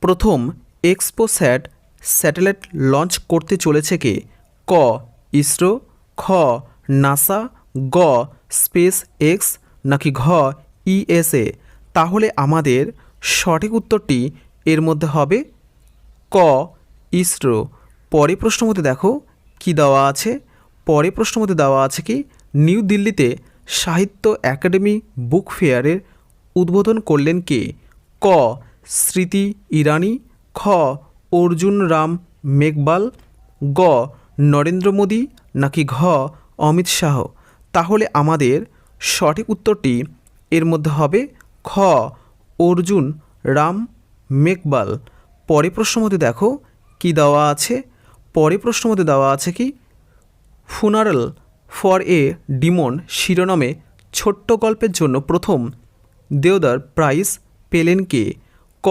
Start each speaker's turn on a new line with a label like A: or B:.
A: প্রথম এক্সপোস্যাট satellite launch করতে চলেছে কে? ক ইসরো, খ নাসা, গ স্পেস এক্স, নাকি ঘ ইএসএ। তাহলে আমাদের সঠিক উত্তরটি এর মধ্যে হবে ক ইসরো। পরের প্রশ্ন মধ্যে দেখো কি দেওয়া আছে। পরের প্রশ্ন মধ্যে দেওয়া আছে কি, নিউ দিল্লিতে সাহিত্য একাডেমি বুক ফেয়ারের উদ্বোধন করলেন কে? ক স্মৃতি ইরানি, খ অর্জুন রাম মেঘবাল, গ নরেন্দ্র মোদী, নাকি ঘ অমিত শাহ। তাহলে আমাদের সঠিক উত্তরটি এর মধ্যে হবে খ অর্জুন রাম মেঘবাল। পরের প্রশ্ন মধ্যে দেখো কি দেওয়া আছে। পরের প্রশ্ন মধ্যে দেওয়া আছে কি, ফুনারাল ফর এ ডিমন শিরোনামে ছোট্ট গল্পের জন্য প্রথম দেওদার প্রাইজ পেলেন কে? ক